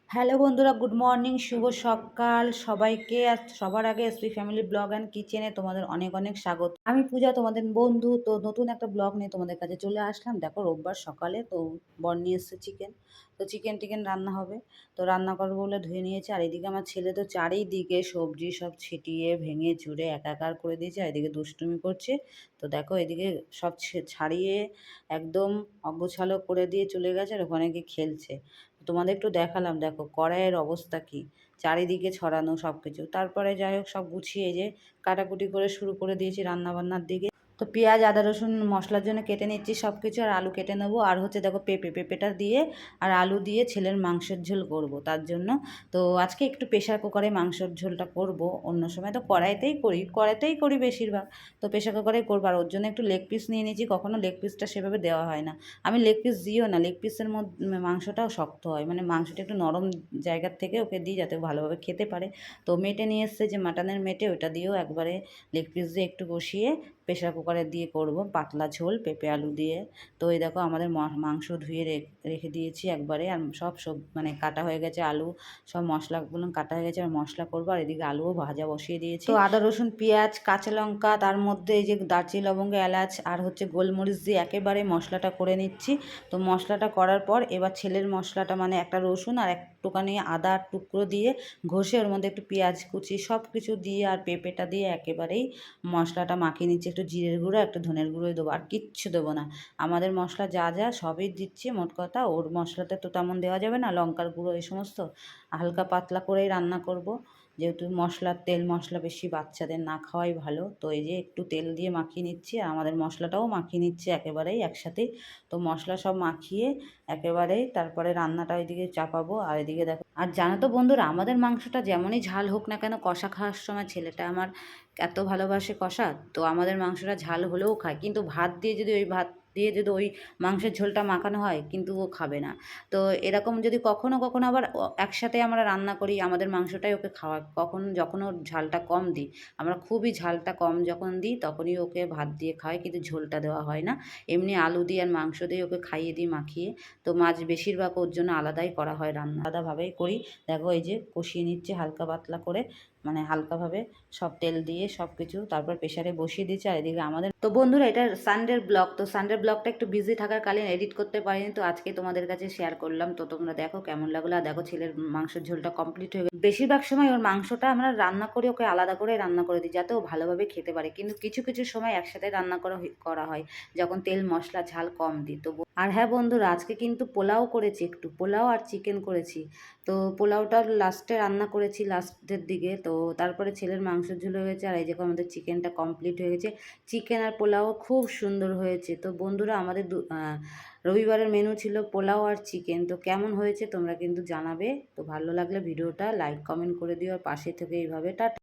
Hello বন্ধুরা, good morning, শুভ সকাল সবাইকে। আর সবার আগে এসপি ফ্যামিলি ব্লগ অ্যান্ড কিচেনে তোমাদের অনেক অনেক স্বাগত। আমি পূজা, তোমাদের বন্ধু। তো নতুন একটা ব্লগ নিয়ে তোমাদের কাছে চলে আসলাম। দেখো, রোববার সকালে তো বর নিয়ে এসছে চিকেন। তো চিকেন টিকেন রান্না হবে। তো রান্না করবো বলে ধুয়ে নিয়েছে। আর এদিকে আমার ছেলে তো চারিদিকে সবজি সব ছিটিয়ে ভেঙে চুরে একাকার করে দিয়েছে। আর এদিকে দুষ্টুমি করছে। তো দেখো, এদিকে সব ছাড়িয়ে একদম অগোছালো করে দিয়ে চলে গেছে, আর ওখানে গিয়ে খেলছে। তোমাদের একটু দেখালাম, দেখো কড়াইয়ের অবস্থা কি, চারিদিকে ছড়ানো সব কিছু। তারপরে যাই হোক, সব গুছিয়ে যে কাটাকুটি করে শুরু করে দিয়েছি রান্নাবান্নার দিকে। তো পেঁয়াজ আদা রসুন মশলার জন্য কেটে নিচ্ছি সব কিছু, আর আলু কেটে নেবো। আর হচ্ছে দেখো, পেঁপেটা দিয়ে আর আলু দিয়ে ছেলের মাংসের ঝোল করব তার জন্য। তো আজকে একটু প্রেশার কুকারে মাংসের ঝোলটা করব। অন্য সময় তো কড়াইতেই করি বেশিরভাগ। তো প্রেশার কুকারেই করবো। আর ওর জন্য একটু লেগ পিস নিয়ে নিয়েছি। কখনো লেগ পিসটা সেভাবে দেওয়া হয় না। আমি লেগ পিস দিও না, লেগ পিসের মধ্যে মাংসটাও শক্ত হয়, মানে মাংসটা একটু নরম জায়গার থেকে ওকে দিই যাতে ভালোভাবে খেতে পারে। তো মেটে নিয়ে এসছে, যে মাটনের মেটে, ওটা দিয়েও একবারে লেগ পিস দিয়ে একটু কষিয়ে প্রেশার কুকারে দিয়ে করব পাতলা ঝোল পেঁপে আলু দিয়ে। তো এই দেখো, আমাদের মাংস ধুয়ে রেখে দিয়েছি একবারে। আর সব মানে কাটা হয়ে গেছে, আলু সব মশলাগুলো কাটা হয়ে গেছে। আর মশলা করবো। আর এদিকে আলুও ভাজা বসিয়ে দিয়েছি। তো আদা রসুন পেঁয়াজ কাঁচা লঙ্কা, তার মধ্যে এই যে দারচিনি লবঙ্গ এলাচ আর হচ্ছে গোলমরিচ দিয়ে একেবারে মশলাটা করে নিচ্ছি। তো মশলাটা করার পর এবার ছেলের মশলাটা, মানে একটা রসুন আর একটুখানি আদার টুকরো দিয়ে ঘষে ওর মধ্যে একটু পেঁয়াজ কুচি সব কিছু দিয়ে আর পেঁপেটা দিয়ে একেবারেই মশলাটা মাখিয়ে নিচ্ছি। একটু জিরের গুঁড়ো একটু ধনের গুঁড়োই দেবো, আর কিচ্ছু দেবো না। আমাদের মশলা যা যা সবই দিচ্ছি, মোট কথা। ওর মশলাতে তো তেমন দেওয়া যাবে না, লঙ্কার গুঁড়ো এই সমস্ত। হালকা পাতলা করেই রান্না করব, যেহেতু তেল মশলা বেশি বাচ্চাদের না খাওয়াই ভালো। তো এই যে একটু তেল দিয়ে মাখিয়ে নিচ্ছি, আর আমাদের মশলাটাও মাখিয়ে নিচ্ছি একেবারেই একসাথেই। তো মশলা সব মাখিয়ে একেবারেই তারপরে রান্নাটা ওইদিকে চাপাবো। আর এদিকে দেখো, আর জানো তো বন্ধুরা, আমাদের মাংসটা যেমনই ঝাল হোক না কেন, কষা খাওয়ার সময় ছেলেটা আমার এত ভালোবাসে কষা, তো আমাদের মাংসটা ঝাল হলেও খায়। কিন্তু ভাত দিয়ে যদি ওই মাংসের ঝোলটা মাখানো হয়, কিন্তু ও খাবে না। তো এরকম যদি কখনো কখনো আবার একসাথে আমরা রান্না করি, আমাদের মাংসটাই ওকে খাওয়া, যখন ওর ঝালটা কম দিই, আমরা খুবই ঝালটা কম যখন দিই, তখনই ওকে ভাত দিয়ে খাওয়াই, কিন্তু ঝোলটা দেওয়া হয় না। এমনি আলু দিয়ে আর মাংস দিয়ে ওকে খাইয়ে দিই মাখিয়ে। তো মাছ বেশিরভাগ ওর জন্য আলাদাই করা হয় রান্না, আলাদাভাবেই করি। দেখো, এই যে কষিয়ে নিচ্ছে হালকা পাতলা করে, মানে হালকাভাবে সব তেল দিয়ে সব কিছু, তারপর প্রেশারে বসিয়ে দিচ্ছে। আর এদিকে আমাদের তো বন্ধুরা, এটা সানডের ব্লগ। তো সানডের ব্লগটা একটু বিজি থাকার কালীন এডিট করতে পারিনি, তো আজকে তোমাদের কাছে শেয়ার করলাম। তো তোমরা দেখো কেমন লাগলো। আর দেখো, ছেলের মাংসের ঝোলটা কমপ্লিট হয়ে গেছে। বেশিরভাগ সময় ওর মাংসটা আমরা রান্না করি, ওকে আলাদা করে রান্না করে দিই যাতে ও ভালোভাবে খেতে পারে। কিন্তু কিছু কিছু সময় একসাথে রান্না করা হয়, যখন তেল মশলা ঝাল কম দিই। তো আর হ্যাঁ বন্ধুরা, আজকে কিন্তু পোলাও করেছি, একটু পোলাও আর চিকেন করেছি। তো পোলাওটা লাস্টে রান্না করেছি, লাস্টের দিকে। তো তারপরে ছেলের মাংসের ঝোল হয়ে গেছে। আর এই দেখো, আমাদের চিকেনটা কমপ্লিট হয়ে গেছে। চিকেন আর পোলাও খুব সুন্দর হয়েছে। তো বন্ধুরা, আমাদের রবিবারের মেনু ছিল পোলাও আর চিকেন। তো কেমন হয়েছে তোমরা কিন্তু জানাবে। তো ভালো লাগলে ভিডিওটা লাইক কমেন্ট করে দিও, আর পাশে থেকে এইভাবে টাটা।